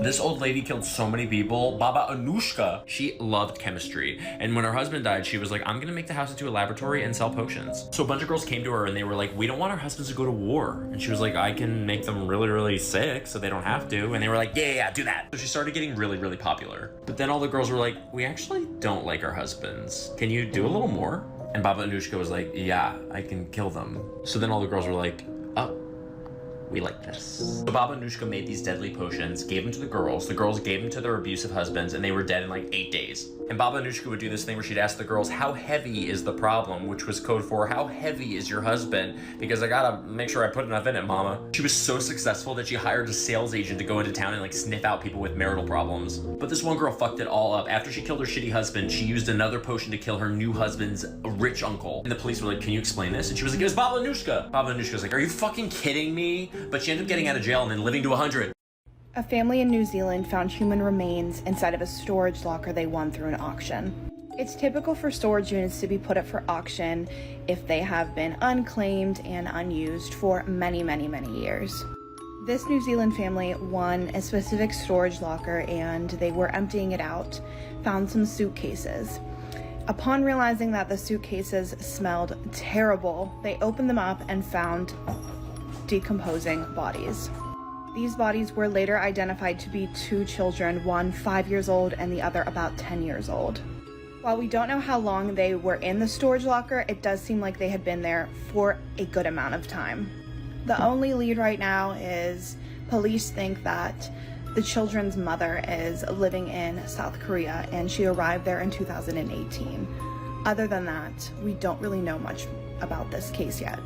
This old lady killed so many people. Baba Anushka, she loved chemistry. And when her husband died, she was like, I'm gonna make the house into a laboratory and sell potions. So a bunch of girls came to her and they were like, we don't want our husbands to go to war. And she was like, I can make them really, really sick so they don't have to. And they were like, yeah, do that. So she started getting really, really popular. But then all the girls were like, we actually don't like our husbands. Can you do a little more? And Baba Anushka was like, yeah, I can kill them. So then all the girls were like, oh, we like this. So Baba Anushka made these deadly potions, gave them to the girls gave them to their abusive husbands, and they were dead in like 8 days. And Baba Anushka would do this thing where she'd ask the girls, how heavy is the problem? Which was code for, how heavy is your husband? Because I gotta make sure I put enough in it, mama. She was so successful that she hired a sales agent to go into town and like sniff out people with marital problems. But this one girl fucked it all up. After she killed her shitty husband, she used another potion to kill her new husband's rich uncle. And the police were like, can you explain this? And she was like, it was Baba Anushka. Baba Anushka was like, are you fucking kidding me? But she ended up getting out of jail and then living to 100. A family in New Zealand found human remains inside of a storage locker they won through an auction. It's typical for storage units to be put up for auction if they have been unclaimed and unused for many, many, many years. This New Zealand family won a specific storage locker and they were emptying it out, found some suitcases. Upon realizing that the suitcases smelled terrible, they opened them up and found decomposing bodies. These bodies were later identified to be 2 children, one 5 years old and the other about 10 years old. While we don't know how long they were in the storage locker, it does seem like they had been there for a good amount of time. The only lead right now is police think that the children's mother is living in South Korea and she arrived there in 2018. Other than that, we don't really know much about this case yet.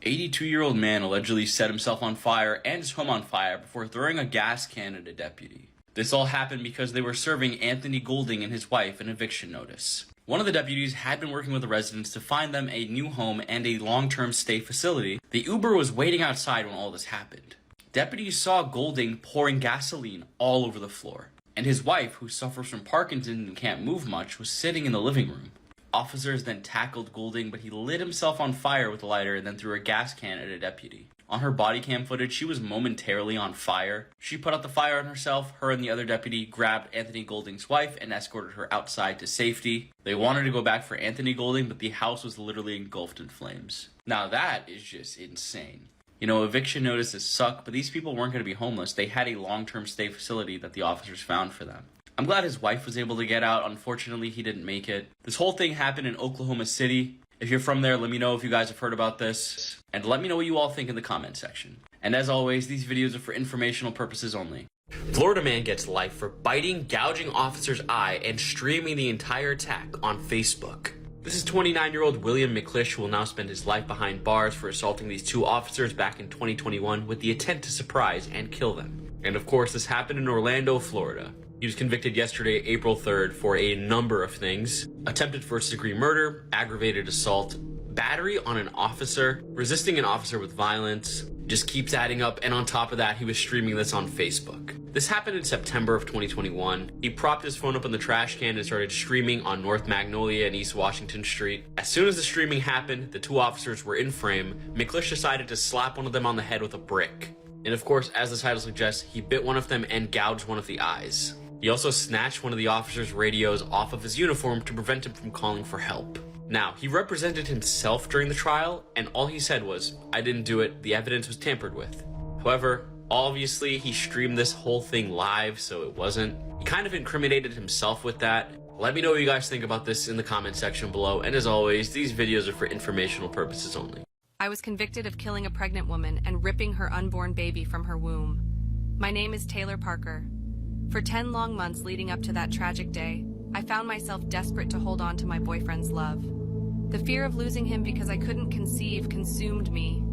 82-year-old man allegedly set himself on fire and his home on fire before throwing a gas can at a deputy. This all happened because they were serving Anthony Goulding and his wife an eviction notice. One of the deputies had been working with the residents to find them a new home and a long-term stay facility. The Uber was waiting outside when all this happened. Deputies saw Goulding pouring gasoline all over the floor, and his wife, who suffers from Parkinson's and can't move much, was sitting in the living room. Officers then tackled Goulding, but he lit himself on fire with a lighter and then threw a gas can at a deputy. On her body cam footage, she was momentarily on fire. She put out the fire on herself. Her and the other deputy grabbed Anthony Goulding's wife and escorted her outside to safety. They wanted to go back for Anthony Goulding, but the house was literally engulfed in flames. Now that is just insane. You know, eviction notices suck, but these people weren't going to be homeless. They had a long-term stay facility that the officers found for them. I'm glad his wife was able to get out. Unfortunately, he didn't make it. This whole thing happened in Oklahoma City. If you're from there, let me know if you guys have heard about this. And let me know what you all think in the comment section. And as always, these videos are for informational purposes only. Florida man gets life for biting, gouging officer's eye, and streaming the entire attack on Facebook. This is 29-year-old William McClish, who will now spend his life behind bars for assaulting these 2 officers back in 2021 with the intent to surprise and kill them. And of course, this happened in Orlando, Florida. He was convicted yesterday, April 3rd, for a number of things: attempted first-degree murder, aggravated assault, battery on an officer, resisting an officer with violence. Just keeps adding up, and on top of that, he was streaming this on Facebook. This happened in September of 2021. He propped his phone up in the trash can and started streaming on North Magnolia and East Washington Street. As soon as the streaming happened, the 2 officers were in frame. McClish decided to slap one of them on the head with a brick. And of course, as the title suggests, he bit one of them and gouged one of the eyes. He also snatched one of the officers' radios off of his uniform to prevent him from calling for help. Now, he represented himself during the trial, and all he said was, "I didn't do it, the evidence was tampered with." However, obviously he streamed this whole thing live, so it wasn't. He kind of incriminated himself with that. Let me know what you guys think about this in the comment section below, and as always, these videos are for informational purposes only. I was convicted of killing a pregnant woman and ripping her unborn baby from her womb. My name is Taylor Parker. For 10 long months leading up to that tragic day, I found myself desperate to hold on to my boyfriend's love. The fear of losing him because I couldn't conceive consumed me.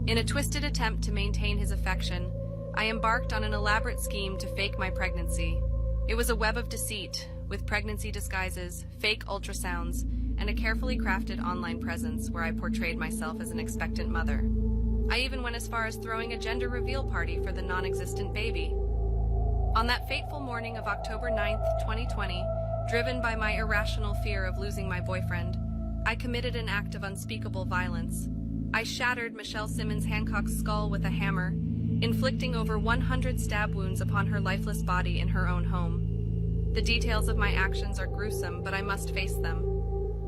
In a twisted attempt to maintain his affection, I embarked on an elaborate scheme to fake my pregnancy. It was a web of deceit, with pregnancy disguises, fake ultrasounds, and a carefully crafted online presence where I portrayed myself as an expectant mother. I even went as far as throwing a gender reveal party for the non-existent baby. On that fateful morning of October 9th, 2020, driven by my irrational fear of losing my boyfriend, I committed an act of unspeakable violence. I shattered Michelle Simmons Hancock's skull with a hammer inflicting over 100 stab wounds upon her lifeless body in her own home. The details of my actions are gruesome, but I must face them.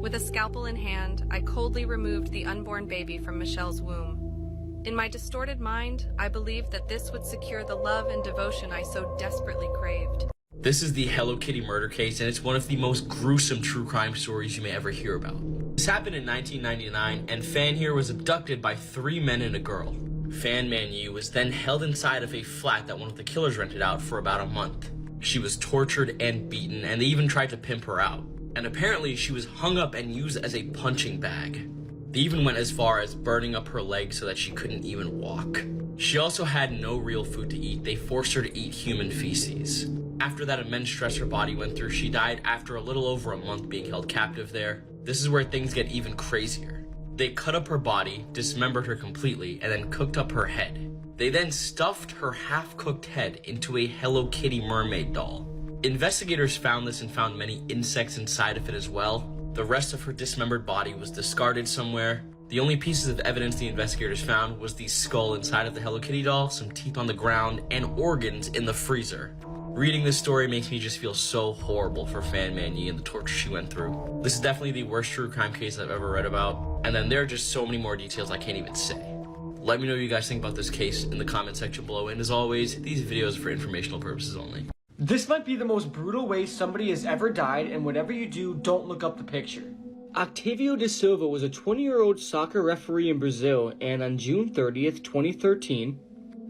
With a scalpel in hand, I coldly removed the unborn baby from Michelle's womb. In my distorted mind, I believed that this would secure the love and devotion I so desperately craved. This is the Hello Kitty murder case, and it's one of the most gruesome true crime stories you may ever hear about. This happened in 1999, and Fan here was abducted by 3 men and a girl. Fan Man Yu was then held inside of a flat that one of the killers rented out for about a month. She was tortured and beaten, and they even tried to pimp her out. And apparently she was hung up and used as a punching bag. They even went as far as burning up her legs so that she couldn't even walk. She also had no real food to eat. They forced her to eat human feces. After that immense stress her body went through, she died after a little over a month being held captive there. This is where things get even crazier. They cut up her body, dismembered her completely, and then cooked up her head. They then stuffed her half-cooked head into a Hello Kitty mermaid doll. Investigators found this and found many insects inside of it as well. The rest of her dismembered body was discarded somewhere. The only pieces of evidence the investigators found was the skull inside of the Hello Kitty doll, some teeth on the ground, and organs in the freezer. Reading this story makes me just feel so horrible for Fan Man Yi and the torture she went through. This is definitely the worst true crime case I've ever read about, and then there are just so many more details I can't even say. Let me know what you guys think about this case in the comment section below, and as always, these videos are for informational purposes only. This might be the most brutal way somebody has ever died, and whatever you do, don't look up the picture. Octavio da Silva was a 20-year-old soccer referee in Brazil, and on June 30th, 2013,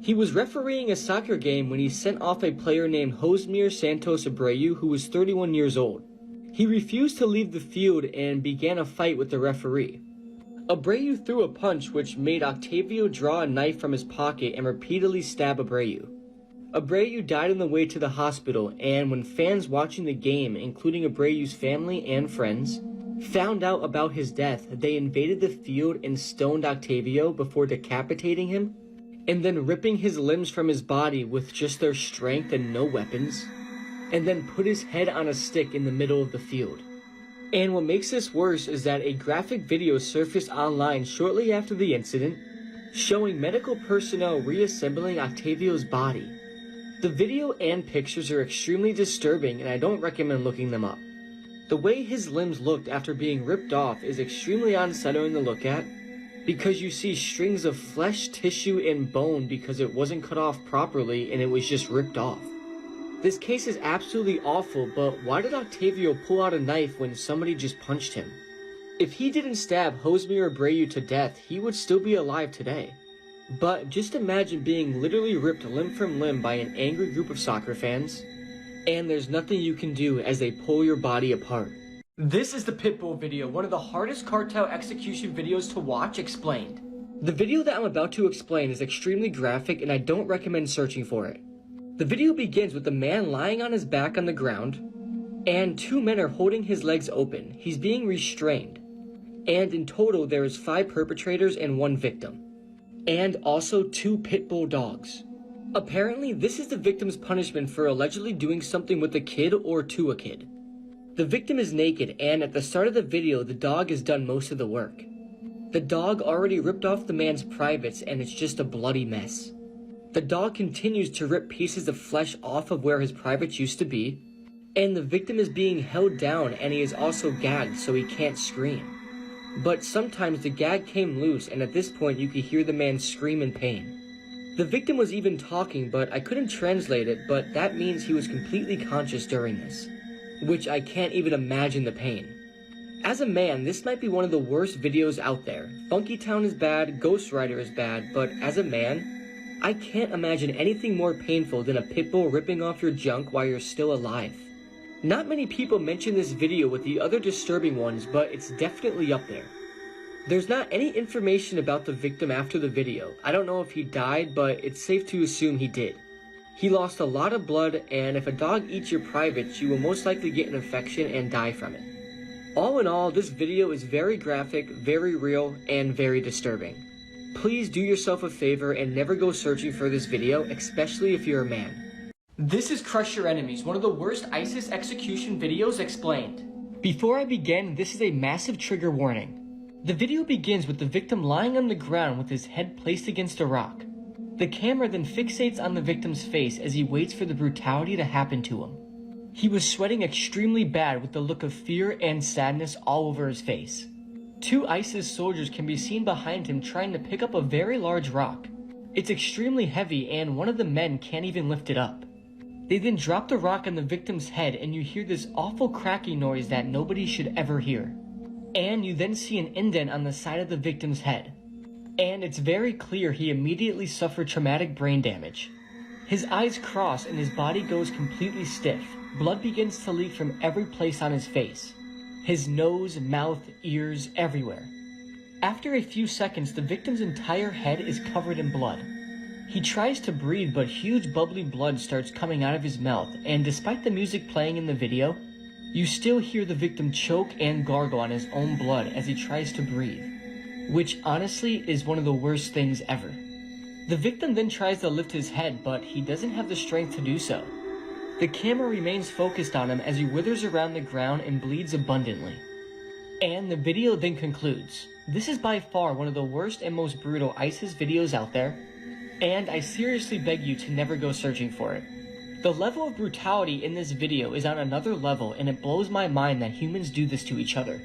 he was refereeing a soccer game when he sent off a player named Josmir Santos Abreu, who was 31 years old. He refused to leave the field and began a fight with the referee. Abreu threw a punch which made Octavio draw a knife from his pocket and repeatedly stab Abreu. Abreu died on the way to the hospital, and when fans watching the game, including Abreu's family and friends, found out about his death, they invaded the field and stoned Octavio before decapitating him, and then ripping his limbs from his body with just their strength and no weapons, and then put his head on a stick in the middle of the field. And what makes this worse is that a graphic video surfaced online shortly after the incident, showing medical personnel reassembling Octavio's body. The video and pictures are extremely disturbing, and I don't recommend looking them up. The way his limbs looked after being ripped off is extremely unsettling to look at, because you see strings of flesh, tissue, and bone because it wasn't cut off properly and it was just ripped off. This case is absolutely awful, but why did Octavio pull out a knife when somebody just punched him? If he didn't stab Josmir Abreu to death, he would still be alive today. But just imagine being literally ripped limb from limb by an angry group of soccer fans, and there's nothing you can do as they pull your body apart. This is the Pitbull video, one of the hardest cartel execution videos to watch, explained. The video that I'm about to explain is extremely graphic, and I don't recommend searching for it. The video begins with the man lying on his back on the ground, and 2 men are holding his legs open. He's being restrained. And in total, there is 5 perpetrators and 1 victim. And also 2 pit bull dogs. Apparently, this is the victim's punishment for allegedly doing something with a kid or to a kid. The victim is naked, and at the start of the video, the dog has done most of the work. The dog already ripped off the man's privates, and it's just a bloody mess. The dog continues to rip pieces of flesh off of where his privates used to be, and the victim is being held down, and he is also gagged so he can't scream. But sometimes the gag came loose, and at this point you could hear the man scream in pain. The victim was even talking, but I couldn't translate it, but that means he was completely conscious during this, which I can't even imagine the pain. As a man, this might be one of the worst videos out there. Funky Town is bad, Ghost Rider is bad, but as a man, I can't imagine anything more painful than a pit bull ripping off your junk while you're still alive. Not many people mention this video with the other disturbing ones, but it's definitely up there. There's not any information about the victim after the video. I don't know if he died, but it's safe to assume he did. He lost a lot of blood, and if a dog eats your privates, you will most likely get an infection and die from it. All in all, this video is very graphic, very real, and very disturbing. Please do yourself a favor and never go searching for this video, especially if you're a man. This is Crush Your Enemies, one of the worst ISIS execution videos explained. Before I begin, this is a massive trigger warning. The video begins with the victim lying on the ground with his head placed against a rock. The camera then fixates on the victim's face as he waits for the brutality to happen to him. He was sweating extremely bad with the look of fear and sadness all over his face. 2 ISIS soldiers can be seen behind him trying to pick up a very large rock. It's extremely heavy and one of the men can't even lift it up. They then drop the rock on the victim's head and you hear this awful cracking noise that nobody should ever hear. And you then see an indent on the side of the victim's head. And it's very clear he immediately suffered traumatic brain damage. His eyes cross and his body goes completely stiff. Blood begins to leak from every place on his face. His nose, mouth, ears, everywhere. After a few seconds, the victim's entire head is covered in blood. He tries to breathe, but huge bubbly blood starts coming out of his mouth, and despite the music playing in the video, you still hear the victim choke and gargle on his own blood as he tries to breathe, which honestly is one of the worst things ever. The victim then tries to lift his head, but he doesn't have the strength to do so. The camera remains focused on him as he withers around the ground and bleeds abundantly. And the video then concludes. This is by far one of the worst and most brutal ISIS videos out there, and I seriously beg you to never go searching for it. The level of brutality in this video is on another level, and it blows my mind that humans do this to each other.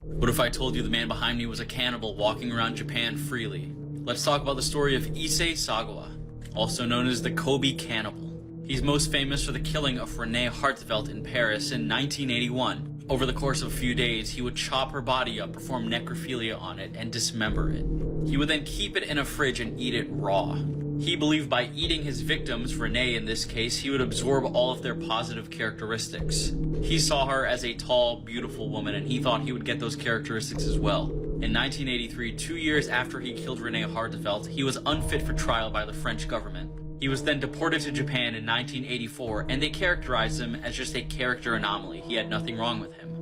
What if I told you the man behind me was a cannibal walking around Japan freely? Let's talk about the story of Issei Sagawa, also known as the Kobe Cannibal. He's most famous for the killing of Renee Hartevelt in Paris in 1981. Over the course of a few days, he would chop her body up, perform necrophilia on it, and dismember it. He would then keep it in a fridge and eat it raw. He believed by eating his victims, Renee in this case, he would absorb all of their positive characteristics. He saw her as a tall, beautiful woman, and he thought he would get those characteristics as well. In 1983, 2 years after he killed Renee Hartevelt, he was unfit for trial by the French government. He was then deported to Japan in 1984, and they characterized him as just a character anomaly. He had nothing wrong with him.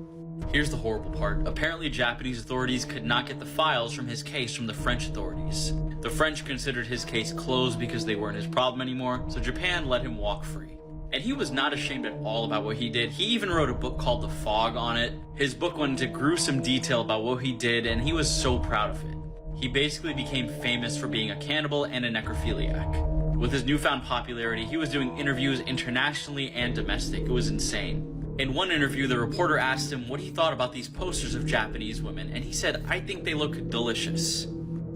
Here's the horrible part. Apparently, Japanese authorities could not get the files from his case from the French authorities. The French considered his case closed because they weren't his problem anymore, so Japan let him walk free. And he was not ashamed at all about what he did. He even wrote a book called The Fog on it. His book went into gruesome detail about what he did, and he was so proud of it. He basically became famous for being a cannibal and a necrophiliac. With his newfound popularity, he was doing interviews internationally and domestic. It was insane. In one interview, the reporter asked him what he thought about these posters of Japanese women, and he said, "I think they look delicious."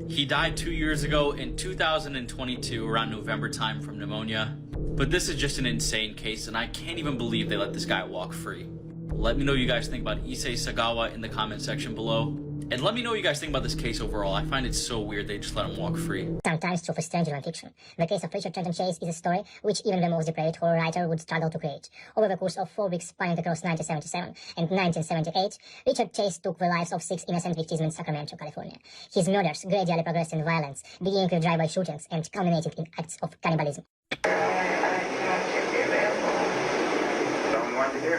He died 2 years ago in 2022, around November time, from pneumonia. But this is just an insane case, and I can't even believe they let this guy walk free. Let me know what you guys think about Issei Sagawa in the comment section below. And let me know what you guys think about this case overall. I find it so weird they just let him walk free. Sometimes true for stranger than fiction. The case of Richard Trenton Chase is a story which even the most depraved horror writer would struggle to create. Over the course of 4 weeks spanning across 1977 and 1978, Richard Chase took the lives of 6 innocent victims in Sacramento, California. His murders gradually progressed in violence, beginning with drive-by shootings and culminating in acts of cannibalism. Tell me when to hear.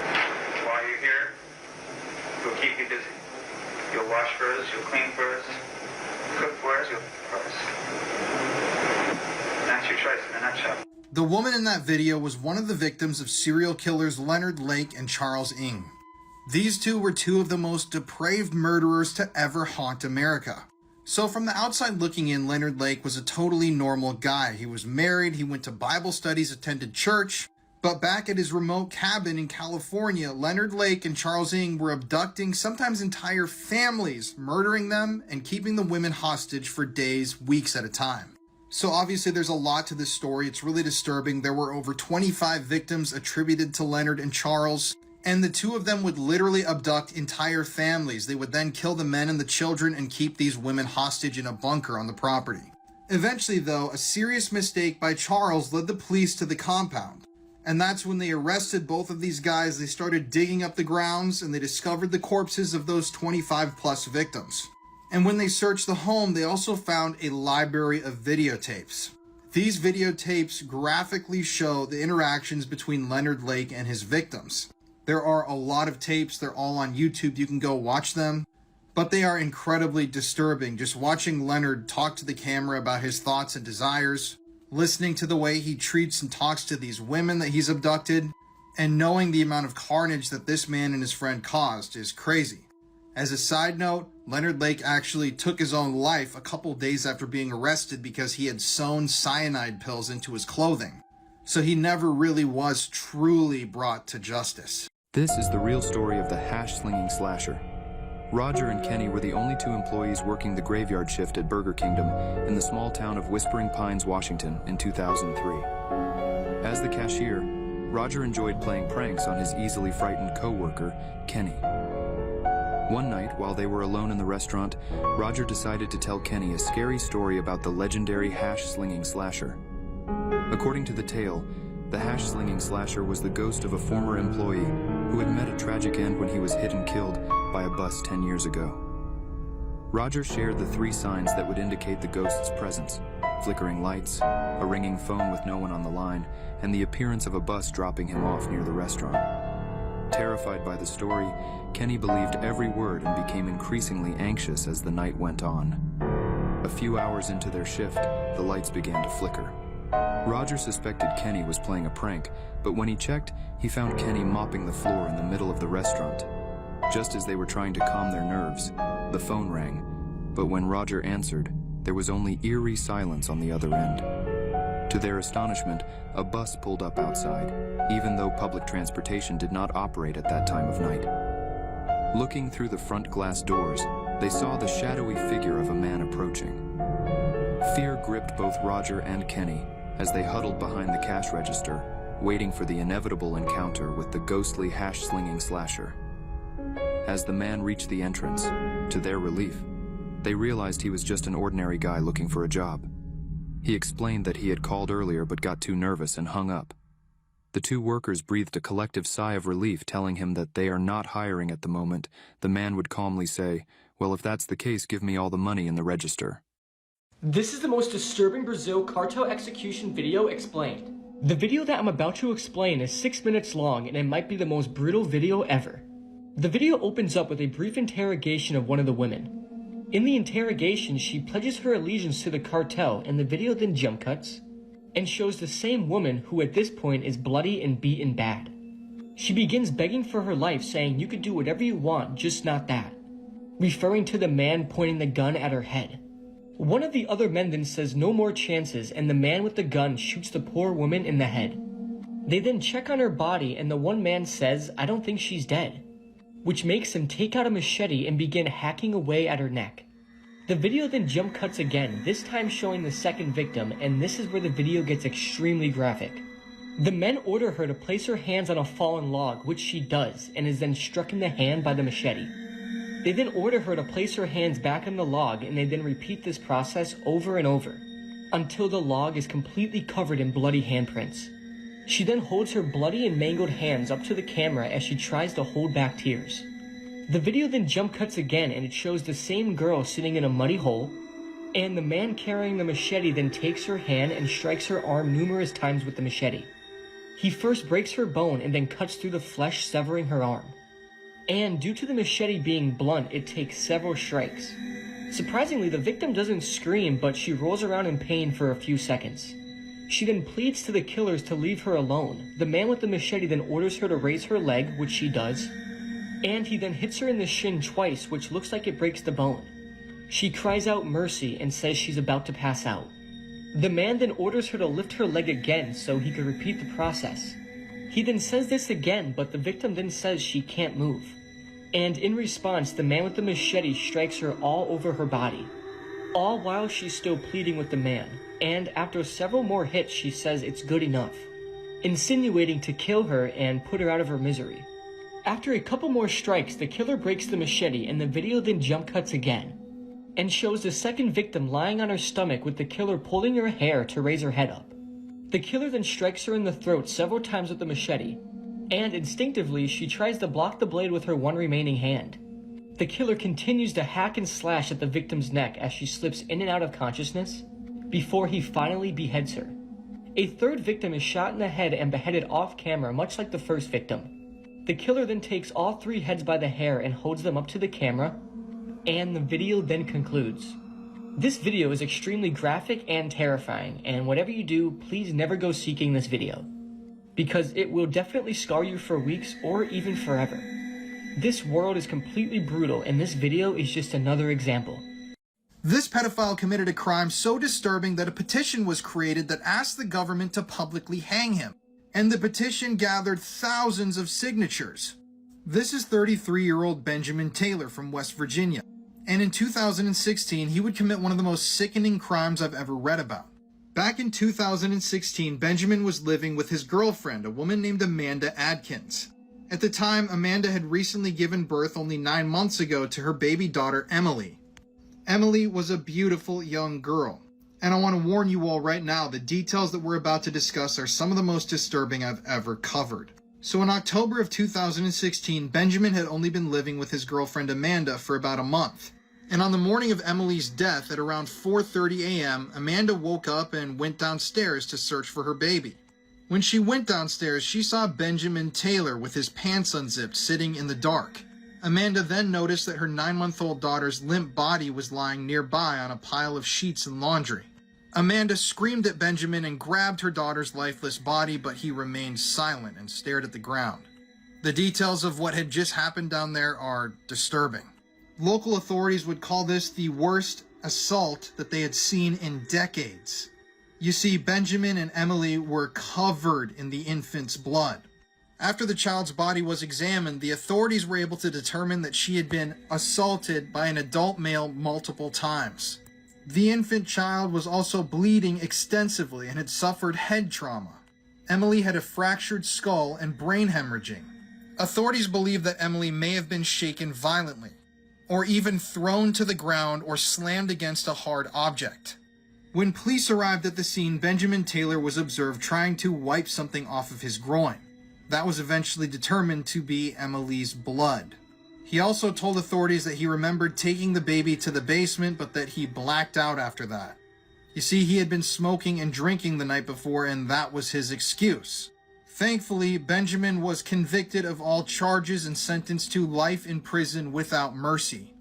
While you're here, we'll keep you busy. You'll wash for us, you'll clean for us, cook for us, you'll for us. That's your choice in a nutshell. The woman in that video was one of the victims of serial killers Leonard Lake and Charles Ng. These two were 2 of the most depraved murderers to ever haunt America. So from the outside looking in, Leonard Lake was a totally normal guy. He was married, he went to Bible studies, attended church. But back at his remote cabin in California, Leonard Lake and Charles Ng were abducting sometimes entire families, murdering them, and keeping the women hostage for days, weeks at a time. So obviously there's a lot to this story. It's really disturbing. There were over 25 victims attributed to Leonard and Charles, and the 2 of them would literally abduct entire families. They would then kill the men and the children and keep these women hostage in a bunker on the property. Eventually, though, a serious mistake by Charles led the police to the compound. And that's when they arrested both of these guys. They started digging up the grounds and they discovered the corpses of those 25 plus victims. And when they searched the home, they also found a library of videotapes. These videotapes graphically show the interactions between Leonard Lake and his victims. There are a lot of tapes. They're all on YouTube. You can go watch them. But they are incredibly disturbing. Just watching Leonard talk to the camera about his thoughts and desires, listening to the way he treats and talks to these women that he's abducted, and knowing the amount of carnage that this man and his friend caused is crazy. As a side note, Leonard Lake actually took his own life a couple days after being arrested because he had sewn cyanide pills into his clothing. So he never really was truly brought to justice. This is the real story of the hash-slinging slasher. Roger and Kenny were the only two employees working the graveyard shift at Burger Kingdom in the small town of Whispering Pines, Washington in 2003. As the cashier, Roger enjoyed playing pranks on his easily frightened co-worker, Kenny. One night, while they were alone in the restaurant, Roger decided to tell Kenny a scary story about the legendary hash-slinging slasher. According to the tale, the hash-slinging slasher was the ghost of a former employee who had met a tragic end when he was hit and killed by a bus 10 years ago. Roger shared the 3 signs that would indicate the ghost's presence: flickering lights, a ringing phone with no one on the line, and the appearance of a bus dropping him off near the restaurant. Terrified by the story, Kenny believed every word and became increasingly anxious as the night went on. A few hours into their shift, the lights began to flicker. Roger suspected Kenny was playing a prank, but when he checked, he found Kenny mopping the floor in the middle of the restaurant. Just as they were trying to calm their nerves, the phone rang, but when Roger answered, there was only eerie silence on the other end. To their astonishment, a bus pulled up outside, even though public transportation did not operate at that time of night. Looking through the front glass doors, they saw the shadowy figure of a man approaching. Fear gripped both Roger and Kenny as they huddled behind the cash register, waiting for the inevitable encounter with the ghostly hash-slinging slasher. As the man reached the entrance, to their relief, they realized he was just an ordinary guy looking for a job. He explained that he had called earlier but got too nervous and hung up. The 2 workers breathed a collective sigh of relief, telling him that they are not hiring at the moment. The man would calmly say, "Well, if that's the case, give me all the money in the register." This is the most disturbing Brazil cartel execution video explained. The video that I'm about to explain is 6 minutes long, and it might be the most brutal video ever. The video opens up with a brief interrogation of one of the women. In the interrogation, she pledges her allegiance to the cartel, and the video then jump cuts and shows the same woman who at this point is bloody and beaten bad. She begins begging for her life, saying, "You could do whatever you want, just not that," referring to the man pointing the gun at her head. One of the other men then says no more chances, and the man with the gun shoots the poor woman in the head. They then check on her body, and the one man says, "I don't think she's dead," which makes him take out a machete and begin hacking away at her neck. The video then jump cuts again, this time showing the second victim, and this is where the video gets extremely graphic. The men order her to place her hands on a fallen log, which she does, and is then struck in the hand by the machete. They then order her to place her hands back on the log, and they then repeat this process over and over, until the log is completely covered in bloody handprints. She then holds her bloody and mangled hands up to the camera as she tries to hold back tears. The video then jump cuts again, and it shows the same girl sitting in a muddy hole, and the man carrying the machete then takes her hand and strikes her arm numerous times with the machete. He first breaks her bone and then cuts through the flesh, severing her arm. And due to the machete being blunt, it takes several strikes. Surprisingly, the victim doesn't scream, but she rolls around in pain for a few seconds. She then pleads to the killers to leave her alone. The man with the machete then orders her to raise her leg, which she does, and he then hits her in the shin twice, which looks like it breaks the bone. She cries out mercy and says she's about to pass out. The man then orders her to lift her leg again so he could repeat the process. He then says this again, but the victim then says she can't move. And in response, the man with the machete strikes her all over her body, all while she's still pleading with the man. And after several more hits, she says it's good enough, insinuating to kill her and put her out of her misery. After a couple more strikes, the killer breaks the machete, and the video then jump cuts again, and shows the second victim lying on her stomach with the killer pulling her hair to raise her head up. The killer then strikes her in the throat several times with the machete, and instinctively she tries to block the blade with her one remaining hand. The killer continues to hack and slash at the victim's neck as she slips in and out of consciousness before he finally beheads her. A third victim is shot in the head and beheaded off camera, much like the first victim. The killer then takes all 3 heads by the hair and holds them up to the camera, and the video then concludes. This video is extremely graphic and terrifying, and whatever you do, please never go seeking this video, because it will definitely scar you for weeks or even forever. This world is completely brutal, and this video is just another example. This pedophile committed a crime so disturbing that a petition was created that asked the government to publicly hang him. And the petition gathered thousands of signatures. This is 33-year-old Benjamin Taylor from West Virginia. And in 2016, he would commit one of the most sickening crimes I've ever read about. Back in 2016, Benjamin was living with his girlfriend, a woman named Amanda Adkins. At the time, Amanda had recently given birth only 9 months ago to her baby daughter, Emily. Emily was a beautiful young girl. And I want to warn you all right now, the details that we're about to discuss are some of the most disturbing I've ever covered. So in October of 2016, Benjamin had only been living with his girlfriend Amanda for about a month. And on the morning of Emily's death at around 4:30 a.m., Amanda woke up and went downstairs to search for her baby. When she went downstairs, she saw Benjamin Taylor with his pants unzipped sitting in the dark. Amanda then noticed that her 9-month-old daughter's limp body was lying nearby on a pile of sheets and laundry. Amanda screamed at Benjamin and grabbed her daughter's lifeless body, but he remained silent and stared at the ground. The details of what had just happened down there are disturbing. Local authorities would call this the worst assault that they had seen in decades. You see, Benjamin and Emily were covered in the infant's blood. After the child's body was examined, the authorities were able to determine that she had been assaulted by an adult male multiple times. The infant child was also bleeding extensively and had suffered head trauma. Emily had a fractured skull and brain hemorrhaging. Authorities believe that Emily may have been shaken violently, or even thrown to the ground or slammed against a hard object. When police arrived at the scene, Benjamin Taylor was observed trying to wipe something off of his groin. That was eventually determined to be Emily's blood. He also told authorities that he remembered taking the baby to the basement, but that he blacked out after that. You see, he had been smoking and drinking the night before, and that was his excuse. Thankfully, Benjamin was convicted of all charges and sentenced to life in prison without mercy,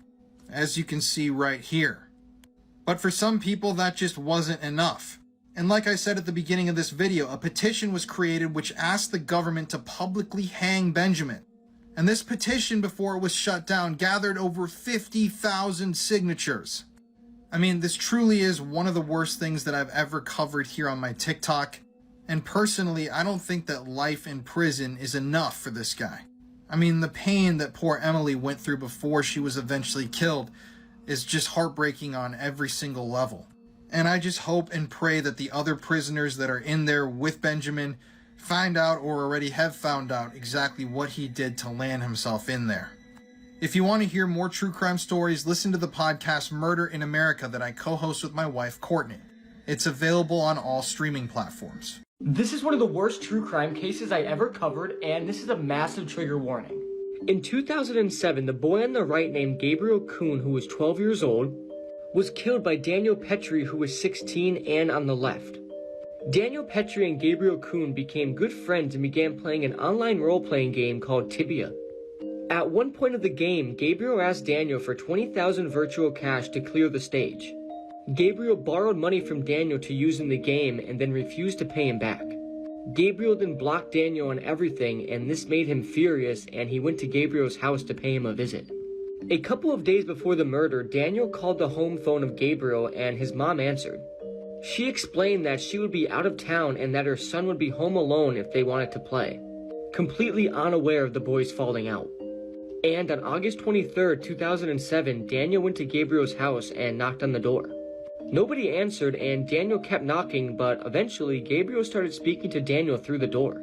as you can see right here. But for some people, that just wasn't enough. And like I said at the beginning of this video, a petition was created which asked the government to publicly hang Benjamin. And this petition, before it was shut down, gathered over 50,000 signatures. I mean, this truly is one of the worst things that I've ever covered here on my TikTok. And personally, I don't think that life in prison is enough for this guy. I mean, the pain that poor Emily went through before she was eventually killed is just heartbreaking on every single level. And I just hope and pray that the other prisoners that are in there with Benjamin find out, or already have found out, exactly what he did to land himself in there. If you want to hear more true crime stories, listen to the podcast Murder in America that I co-host with my wife, Courtney. It's available on all streaming platforms. This is one of the worst true crime cases I ever covered, and this is a massive trigger warning. In 2007, the boy on the right named Gabriel Kuhn, who was 12 years old, was killed by Daniel Petrie, who was 16, and on the left. Daniel Petrie and Gabriel Kuhn became good friends and began playing an online role-playing game called Tibia. At one point of the game, Gabriel asked Daniel for 20,000 virtual cash to clear the stage. Gabriel borrowed money from Daniel to use in the game and then refused to pay him back. Gabriel then blocked Daniel on everything, and this made him furious, and he went to Gabriel's house to pay him a visit. A couple of days before the murder, Daniel called the home phone of Gabriel and his mom answered. She explained that she would be out of town and that her son would be home alone if they wanted to play, completely unaware of the boys falling out. And on August 23rd, 2007, Daniel went to Gabriel's house and knocked on the door. Nobody answered, and Daniel kept knocking, but eventually Gabriel started speaking to Daniel through the door.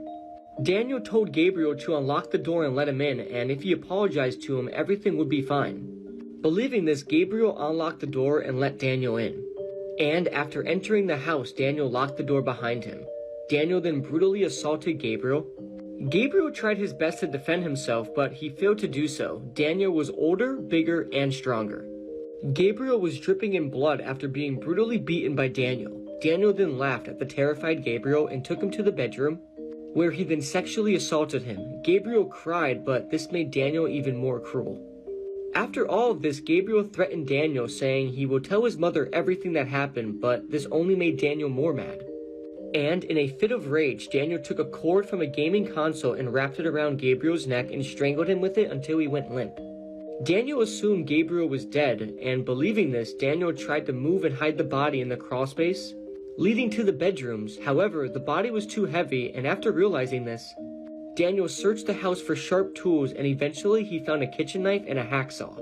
Daniel told Gabriel to unlock the door and let him in, and if he apologized to him, everything would be fine. Believing this, Gabriel unlocked the door and let Daniel in. And after entering the house, Daniel locked the door behind him. Daniel then brutally assaulted Gabriel. Gabriel tried his best to defend himself, but he failed to do so. Daniel was older, bigger, and stronger. Gabriel was dripping in blood after being brutally beaten by Daniel. Daniel then laughed at the terrified Gabriel and took him to the bedroom, where he then sexually assaulted him. Gabriel cried, but this made Daniel even more cruel. After all of this, Gabriel threatened Daniel, saying he will tell his mother everything that happened, but this only made Daniel more mad. And in a fit of rage, Daniel took a cord from a gaming console and wrapped it around Gabriel's neck and strangled him with it until he went limp. Daniel assumed Gabriel was dead, and believing this, Daniel tried to move and hide the body in the crawlspace, leading to the bedrooms. However, the body was too heavy, and after realizing this, Daniel searched the house for sharp tools, and eventually he found a kitchen knife and a hacksaw.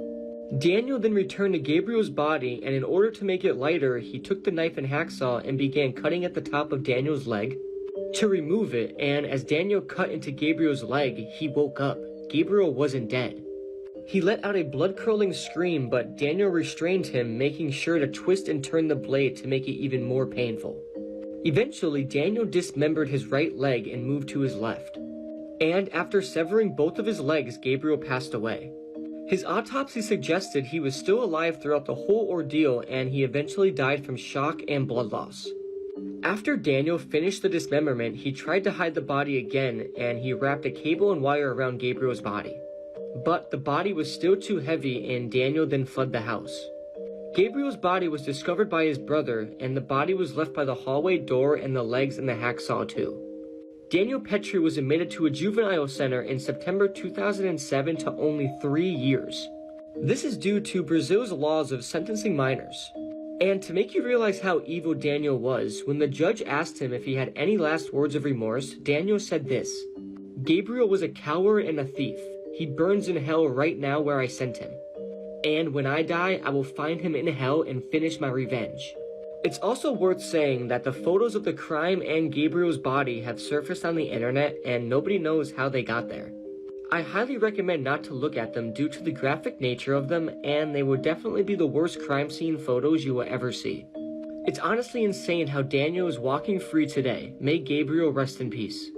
Daniel then returned to Gabriel's body, and in order to make it lighter, he took the knife and hacksaw and began cutting at the top of Daniel's leg to remove it, and as Daniel cut into Gabriel's leg, he woke up. Gabriel wasn't dead. He let out a blood-curdling scream, but Daniel restrained him, making sure to twist and turn the blade to make it even more painful. Eventually, Daniel dismembered his right leg and moved to his left. And after severing both of his legs, Gabriel passed away. His autopsy suggested he was still alive throughout the whole ordeal, and he eventually died from shock and blood loss. After Daniel finished the dismemberment, he tried to hide the body again, and he wrapped a cable and wire around Gabriel's body. But the body was still too heavy, and Daniel then fled the house. Gabriel's body was discovered by his brother, and the body was left by the hallway door and the legs and the hacksaw too. Daniel Petrie was admitted to a juvenile center in September 2007 to only 3 years. This is due to Brazil's laws of sentencing minors. And to make you realize how evil Daniel was, when the judge asked him if he had any last words of remorse, Daniel said this: "Gabriel was a coward and a thief. He burns in hell right now where I sent him. And when I die, I will find him in hell and finish my revenge." It's also worth saying that the photos of the crime and Gabriel's body have surfaced on the internet and nobody knows how they got there. I highly recommend not to look at them due to the graphic nature of them, and they will definitely be the worst crime scene photos you will ever see. It's honestly insane how Daniel is walking free today. May Gabriel rest in peace.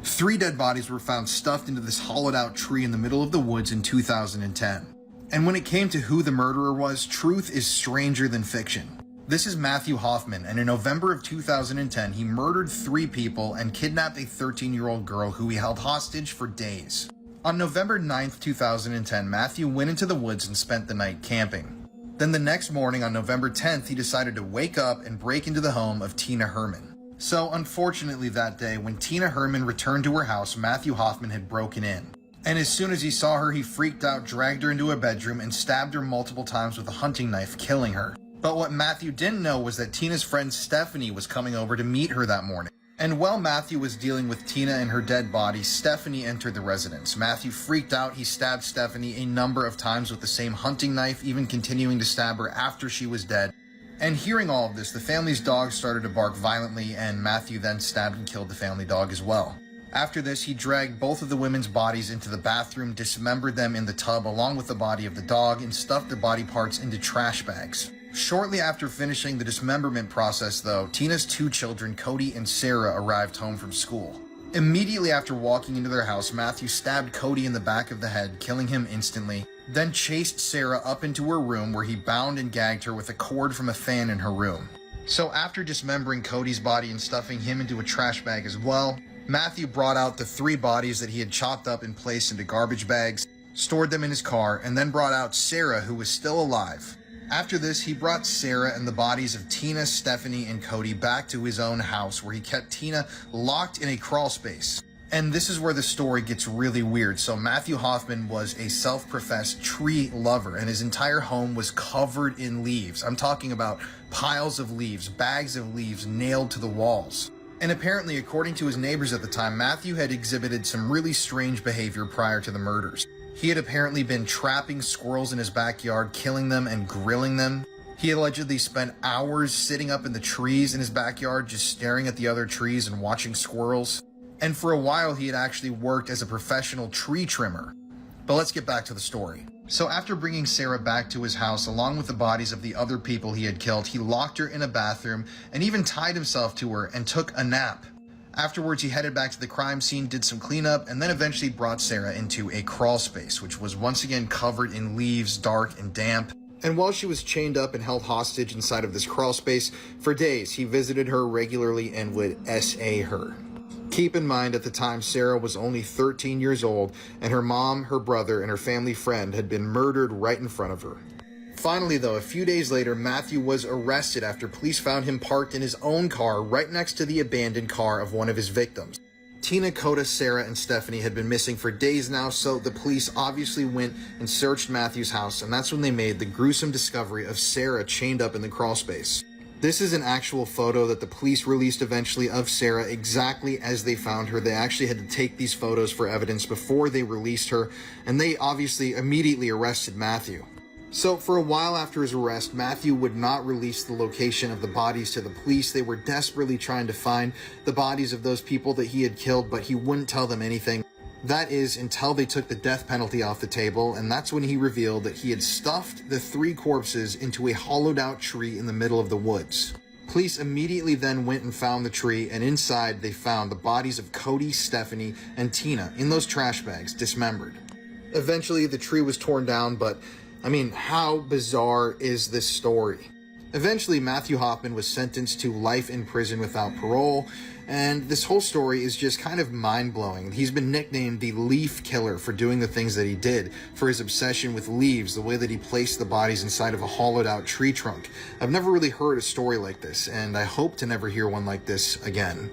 3 dead bodies were found stuffed into this hollowed-out tree in the middle of the woods in 2010. And when it came to who the murderer was, truth is stranger than fiction. This is Matthew Hoffman, and in November of 2010, he murdered 3 people and kidnapped a 13-year-old girl who he held hostage for days. On November 9th, 2010, Matthew went into the woods and spent the night camping. Then the next morning, on November 10th, he decided to wake up and break into the home of Tina Herman. So, unfortunately that day, when Tina Herman returned to her house, Matthew Hoffman had broken in. And as soon as he saw her, he freaked out, dragged her into a bedroom, and stabbed her multiple times with a hunting knife, killing her. But what Matthew didn't know was that Tina's friend Stephanie was coming over to meet her that morning. And while Matthew was dealing with Tina and her dead body, Stephanie entered the residence. Matthew freaked out. He stabbed Stephanie a number of times with the same hunting knife, even continuing to stab her after she was dead. And hearing all of this, the family's dog started to bark violently, and Matthew then stabbed and killed the family dog as well. After this, he dragged both of the women's bodies into the bathroom, dismembered them in the tub along with the body of the dog, and stuffed their body parts into trash bags. Shortly after finishing the dismemberment process, though, Tina's 2 children, Cody and Sarah, arrived home from school. Immediately after walking into their house, Matthew stabbed Cody in the back of the head, killing him instantly, then chased Sarah up into her room where he bound and gagged her with a cord from a fan in her room. So after dismembering Cody's body and stuffing him into a trash bag as well, Matthew brought out the 3 bodies that he had chopped up and placed into garbage bags, stored them in his car, and then brought out Sarah, who was still alive. After this, he brought Sarah and the bodies of Tina, Stephanie, and Cody back to his own house, where he kept Tina locked in a crawl space. And this is where the story gets really weird. So Matthew Hoffman was a self-professed tree lover, and his entire home was covered in leaves. I'm talking about piles of leaves, bags of leaves nailed to the walls. And apparently, according to his neighbors at the time, Matthew had exhibited some really strange behavior prior to the murders. He had apparently been trapping squirrels in his backyard, killing them and grilling them. He allegedly spent hours sitting up in the trees in his backyard, just staring at the other trees and watching squirrels. And for a while, he had actually worked as a professional tree trimmer. But let's get back to the story. So after bringing Sarah back to his house, along with the bodies of the other people he had killed, he locked her in a bathroom and even tied himself to her and took a nap. Afterwards, he headed back to the crime scene, did some cleanup, and then eventually brought Sarah into a crawl space, which was once again covered in leaves, dark and damp. And while she was chained up and held hostage inside of this crawl space, for days he visited her regularly and would SA her. Keep in mind, at the time, Sarah was only 13 years old, and her mom, her brother, and her family friend had been murdered right in front of her. Finally, though, a few days later, Matthew was arrested after police found him parked in his own car right next to the abandoned car of one of his victims. Tina, Coda, Sarah, and Stephanie had been missing for days now, so the police obviously went and searched Matthew's house, and that's when they made the gruesome discovery of Sarah chained up in the crawl space. This is an actual photo that the police released eventually of Sarah exactly as they found her. They actually had to take these photos for evidence before they released her, and they obviously immediately arrested Matthew. So for a while after his arrest, Matthew would not release the location of the bodies to the police. They were desperately trying to find the bodies of those people that he had killed, but he wouldn't tell them anything. That is, until they took the death penalty off the table, and that's when he revealed that he had stuffed the 3 corpses into a hollowed out tree in the middle of the woods. Police immediately then went and found the tree, and inside they found the bodies of Cody, Stephanie, and Tina in those trash bags, dismembered. Eventually the tree was torn down, but I mean, how bizarre is this story? Eventually, Matthew Hoffman was sentenced to life in prison without parole, and this whole story is just kind of mind-blowing. He's been nicknamed the Leaf Killer for doing the things that he did, for his obsession with leaves, the way that he placed the bodies inside of a hollowed-out tree trunk. I've never really heard a story like this, and I hope to never hear one like this again.